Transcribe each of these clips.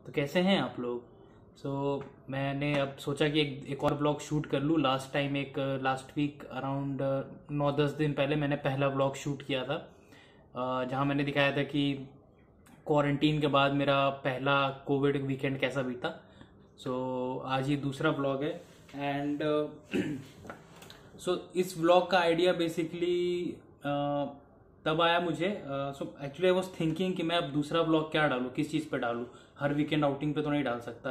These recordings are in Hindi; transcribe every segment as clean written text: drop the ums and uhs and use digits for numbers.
तो कैसे हैं आप लोग। मैंने अब सोचा कि एक और ब्लॉग शूट कर लूँ। Last time last week around 9-10 दिन पहले मैंने पहला ब्लॉग शूट किया था, जहाँ मैंने दिखाया था कि क्वारंटीन के बाद मेरा पहला कोविड वीकेंड कैसा बीता। आज ये दूसरा ब्लॉग है एंड इस ब्लॉग का आइडिया बेसिकली तब आया मुझे। एक्चुअली आई वाज थिंकिंग कि मैं अब दूसरा ब्लॉग क्या डालूँ, किस चीज़ पे डालूँ। हर वीकेंड आउटिंग पे तो नहीं डाल सकता।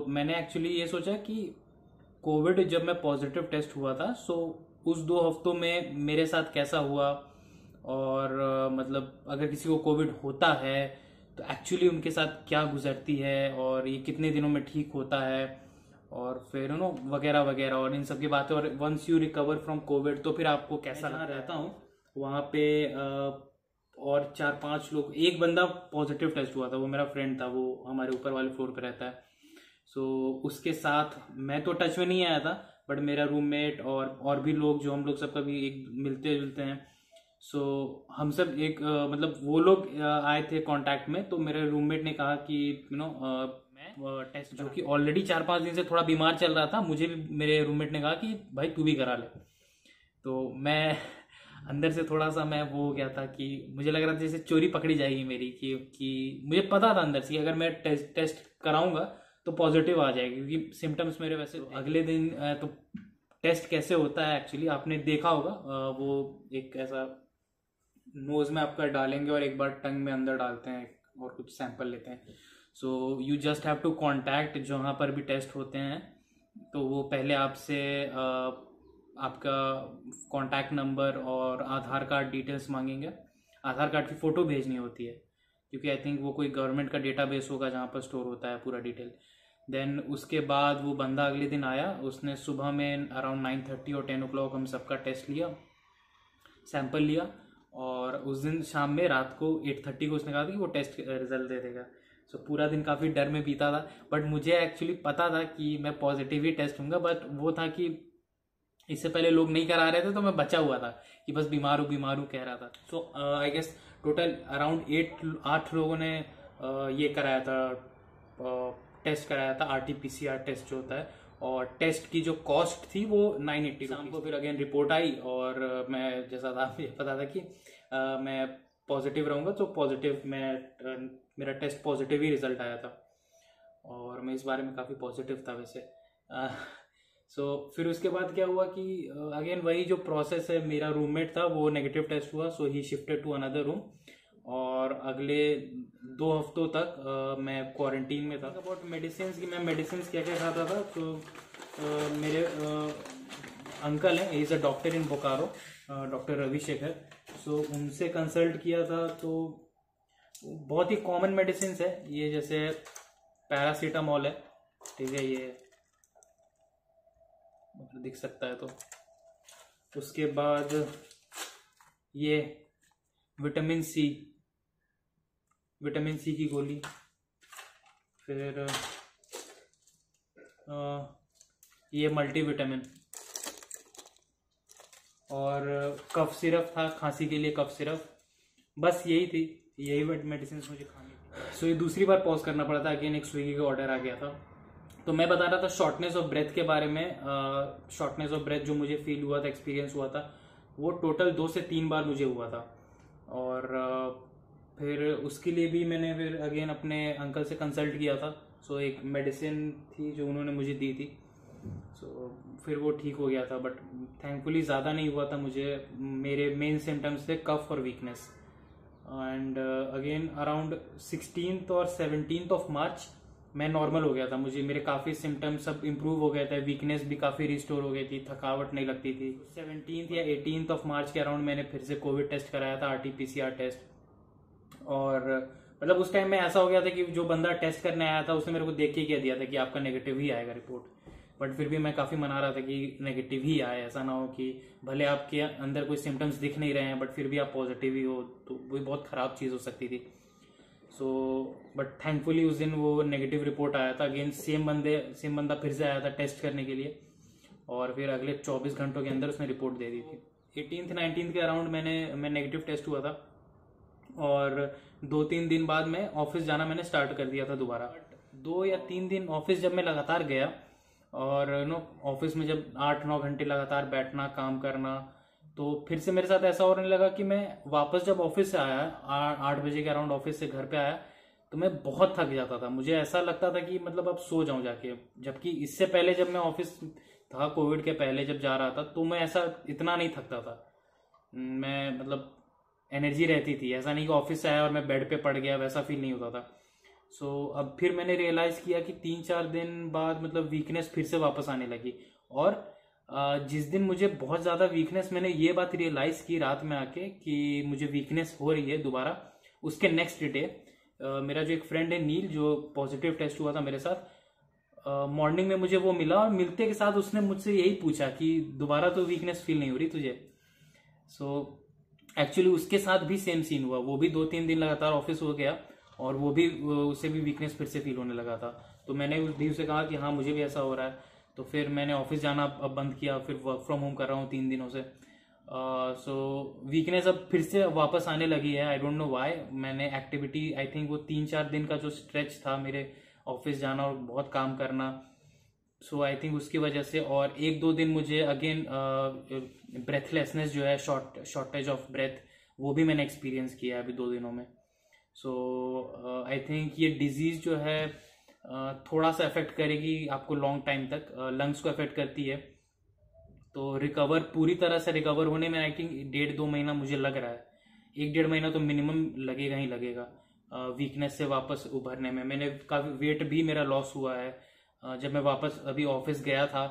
मैंने एक्चुअली ये सोचा कि कोविड जब मैं पॉजिटिव टेस्ट हुआ था, उस 2 हफ्तों में मेरे साथ कैसा हुआ, और मतलब अगर किसी को कोविड होता है तो एक्चुअली उनके साथ क्या गुजरती है, और ये कितने दिनों में ठीक होता है, और फिर वगैरह वगैरह, और इन सब की बातें। और once you recover from Covid तो फिर आपको कैसा लगता है। रहता हूँ वहाँ पे और 4-5 लोग, एक बंदा पॉजिटिव टेस्ट हुआ था, वो मेरा फ्रेंड था, वो हमारे ऊपर वाले फ्लोर पे रहता है। उसके साथ मैं तो टच में नहीं आया था, बट मेरा रूममेट और भी लोग जो हम लोग सब कभी एक मिलते जुलते हैं, हम सब एक मतलब वो लोग आए थे कांटेक्ट में। तो मेरे रूममेट ने कहा कि मैं टेस्ट, जो कि ऑलरेडी 4-5 दिन से थोड़ा बीमार चल रहा था, मुझे भी मेरे रूममेट ने कहा कि भाई तू भी करा ले। तो मैं अंदर से थोड़ा सा मैं वो हो गया था कि मुझे लग रहा था जैसे चोरी पकड़ी जाएगी मेरी, कि मुझे पता था अंदर से कि अगर मैं टेस्ट कराऊंगा तो पॉजिटिव आ जाएगी, क्योंकि सिम्टम्स मेरे वैसे। तो अगले दिन तो टेस्ट कैसे होता है एक्चुअली आपने देखा होगा, वो एक ऐसा नोज में आपका डालेंगे और एक बार टंग में अंदर डालते हैं और कुछ सैंपल लेते हैं। You just have to contact जहाँ पर भी टेस्ट होते हैं, तो वो पहले आपसे आपका कॉन्टैक्ट नंबर और आधार कार्ड डिटेल्स मांगेंगे। आधार कार्ड की फ़ोटो भेजनी होती है, क्योंकि आई थिंक वो कोई गवर्नमेंट का डेटाबेस होगा जहाँ पर स्टोर होता है पूरा डिटेल। देन उसके बाद वो बंदा अगले दिन आया, उसने सुबह में अराउंड 9:30 और 10 o'clock हम सबका टेस्ट लिया, सैंपल लिया, और उस दिन शाम में रात को 8:30 को उसने कहा था कि वो टेस्ट रिजल्ट दे देगा। पूरा दिन काफ़ी डर में बीता था, बट मुझे एक्चुअली पता था कि मैं पॉजिटिव ही टेस्ट हूँगा। बट वो था कि इससे पहले लोग नहीं करा रहे थे, तो मैं बचा हुआ था कि बस बीमार हूँ कह रहा था। आई गेस टोटल अराउंड 8 लोगों ने ये कराया था, टेस्ट कराया था, RT-PCR टेस्ट जो होता है। और टेस्ट की जो कॉस्ट थी वो 980 शाम को फिर अगेन रिपोर्ट आई, और मैं जैसा था मुझे पता था कि मैं पॉजिटिव रहूँगा, तो पॉजिटिव मेरा टेस्ट पॉजिटिव ही रिजल्ट आया था, और मैं इस बारे में काफ़ी पॉजिटिव था वैसे। फिर उसके बाद क्या हुआ कि अगेन वही जो प्रोसेस है, मेरा रूममेट था वो नेगेटिव टेस्ट हुआ, he shifted to another room, और अगले 2 हफ्तों तक मैं क्वारंटीन में था। अबाउट मेडिसिन की, मैं मेडिसिन क्या क्या खाता था, तो मेरे अंकल हैं, is a doctor in Bokaro, doctor Ravishekhar. उनसे कंसल्ट किया था। तो बहुत ही कॉमन मेडिसिन है ये, जैसे पैरासीटामोल है, ठीक है, ये दिख सकता है। तो उसके बाद ये विटामिन सी की गोली, फिर ये मल्टीविटामिन, और कफ सिरप था, खांसी के लिए कफ सिरप। बस यही मेडिसिन मुझे खानी थी। ये दूसरी बार पॉज करना पड़ा था, अगेन एक स्विगी का ऑर्डर आ गया था। तो मैं बता रहा था शॉर्टनेस ऑफ ब्रेथ के बारे में। शॉर्टनेस ऑफ ब्रेथ जो मुझे फील हुआ था, एक्सपीरियंस हुआ था, वो टोटल 2 से 3 बार मुझे हुआ था। और फिर उसके लिए भी मैंने फिर अगेन अपने अंकल से कंसल्ट किया था। एक मेडिसिन थी जो उन्होंने मुझे दी थी, फिर वो ठीक हो गया था। बट थैंकफुली ज़्यादा नहीं हुआ था मुझे। मेरे मेन सिम्टम्स थे कफ और weakness. And again around 16th और 17th ऑफ मार्च मैं नॉर्मल हो गया था। मेरे काफ़ी सिम्टम्स सब इम्प्रूव हो गए थे, वीकनेस भी काफ़ी रिस्टोर हो गई थी, थकावट नहीं लगती थी। 17th या 18th ऑफ मार्च के अराउंड मैंने फिर से कोविड टेस्ट कराया था, RT-PCR टेस्ट। और मतलब उस टाइम में ऐसा हो गया था कि जो बंदा टेस्ट करने आया था उसने मेरे को देख के कह दिया था कि आपका नेगेटिव ही आएगा रिपोर्ट। बट फिर भी मैं काफ़ी मना रहा था कि नेगेटिव ही आए, ऐसा ना हो कि भले आपके अंदर कोई सिम्टम्स दिख नहीं रहे हैं बट फिर भी आप पॉजिटिव ही हो, तो वो बहुत ख़राब चीज़ हो सकती थी। बट थैंकफुली उस दिन वो नेगेटिव रिपोर्ट आया था। अगेन सेम बंदा फिर से आया था टेस्ट करने के लिए, और फिर अगले 24 घंटों के अंदर उसने रिपोर्ट दे दी थी। 18th 19th के अराउंड मैं नेगेटिव टेस्ट हुआ था, और 2-3 दिन बाद मैं ऑफिस जाना मैंने स्टार्ट कर दिया था दोबारा। 2 या 3 दिन ऑफिस जब मैं लगातार गया और ऑफिस में जब 8-9 घंटे लगातार बैठना काम करना, तो फिर से मेरे साथ ऐसा होने लगा कि मैं वापस जब ऑफिस से आया 8 बजे के अराउंड ऑफिस से घर पे आया, तो मैं बहुत थक जाता था। मुझे ऐसा लगता था कि मतलब अब सो जाऊं जाके, जबकि इससे पहले जब मैं ऑफिस था कोविड के पहले जब जा रहा था तो मैं ऐसा इतना नहीं थकता था। मैं मतलब एनर्जी रहती थी, ऐसा नहीं कि ऑफिस से आया और मैं बेड पे पड़ गया, वैसा फील नहीं होता था। अब फिर मैंने रियलाइज किया कि 3-4 दिन बाद मतलब वीकनेस फिर से वापस आने लगी। और जिस दिन मुझे बहुत ज्यादा वीकनेस, मैंने ये बात रियलाइज की रात में आके कि मुझे वीकनेस हो रही है दोबारा, उसके नेक्स्ट डे मेरा जो एक फ्रेंड है नील, जो पॉजिटिव टेस्ट हुआ था मेरे साथ, मॉर्निंग में मुझे वो मिला और मिलते के साथ उसने मुझसे यही पूछा कि दोबारा तो वीकनेस फील नहीं हो रही तुझे। एक्चुअली उसके साथ भी सेम सीन हुआ, वो भी 2-3 दिन लगातार ऑफिस हो गया और वो भी उसे भी वीकनेस फिर से फील होने लगा था। तो मैंने भी उसे कहा कि हाँ मुझे भी ऐसा हो रहा है। तो फिर मैंने ऑफिस जाना अब बंद किया, फिर वर्क फ्रॉम होम कर रहा हूँ 3 दिनों से। वीकनेस अब फिर से वापस आने लगी है, आई डोंट नो व्हाई। मैंने एक्टिविटी आई थिंक वो 3-4 दिन का जो स्ट्रेच था मेरे ऑफिस जाना और बहुत काम करना, आई थिंक उसकी वजह से। और 1-2 दिन मुझे अगेन ब्रेथलेसनेस जो है, शॉर्टेज ऑफ ब्रेथ, वो भी मैंने एक्सपीरियंस किया है अभी 2 दिनों में। आई थिंक ये डिजीज जो है थोड़ा सा अफेक्ट करेगी आपको लॉन्ग टाइम तक, लंग्स को अफेक्ट करती है। तो रिकवर, पूरी तरह से रिकवर होने में आई थिंक 1.5-2 महीना मुझे लग रहा है। 1-1.5 महीना तो मिनिमम लगेगा ही लगेगा वीकनेस से वापस उभरने में। मैंने काफी वेट भी मेरा लॉस हुआ है। जब मैं वापस अभी ऑफिस गया था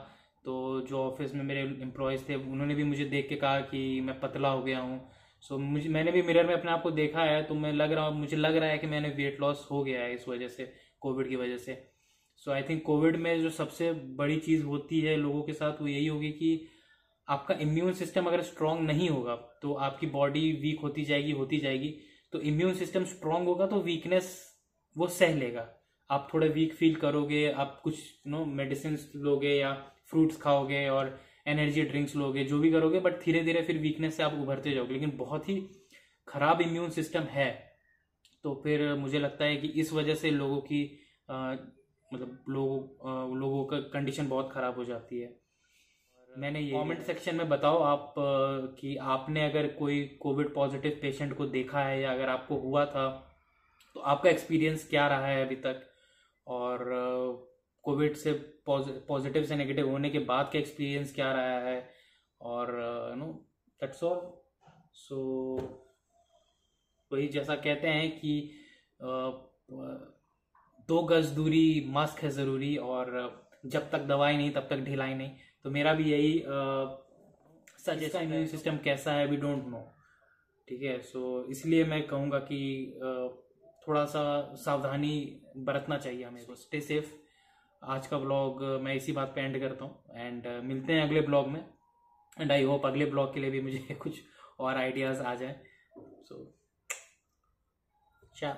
तो जो ऑफिस में मेरे एम्प्लॉयज थे उन्होंने भी मुझे देख के कहा कि मैं पतला हो गया हूँ। मैंने भी मिरर में अपने आप को देखा है, तो मुझे लग रहा है कि मैंने वेट लॉस हो गया है इस वजह से, कोविड की वजह से। आई थिंक कोविड में जो सबसे बड़ी चीज होती है लोगों के साथ वो यही होगी कि आपका इम्यून सिस्टम अगर स्ट्रांग नहीं होगा तो आपकी बॉडी वीक होती जाएगी। तो इम्यून सिस्टम स्ट्रांग होगा तो वीकनेस वो सह लेगा। आप थोड़ा वीक फील करोगे, आप कुछ मेडिसिन लोगे या फ्रूट्स खाओगे और एनर्जी ड्रिंक्स लोगे, जो भी करोगे, बट धीरे धीरे फिर वीकनेस से आप उभरते जाओगे। लेकिन बहुत ही खराब इम्यून सिस्टम है तो फिर मुझे लगता है कि इस वजह से लोगों की लोगों का कंडीशन बहुत खराब हो जाती है। मैंने ये कमेंट सेक्शन में बताओ आप कि आपने अगर कोई कोविड पॉजिटिव पेशेंट को देखा है या अगर आपको हुआ था तो आपका एक्सपीरियंस क्या रहा है अभी तक, और कोविड से पॉजिटिव से नेगेटिव होने के बाद का एक्सपीरियंस क्या रहा है। और दैट्स ऑल। वही जैसा कहते हैं कि 2 गज दूरी, मास्क है जरूरी, और जब तक दवाई नहीं तब तक ढिलाई नहीं। तो मेरा भी यही सजेशन, इम्यून सिस्टम कैसा है वी डोंट नो, ठीक है। इसलिए मैं कहूँगा कि थोड़ा सा सावधानी बरतना चाहिए हमें। Stay safe. आज का ब्लॉग मैं इसी बात पे एंड करता हूँ एंड मिलते हैं अगले ब्लॉग में। एंड आई होप अगले ब्लॉग के लिए भी मुझे कुछ और आइडियाज आ जाए। चाओ।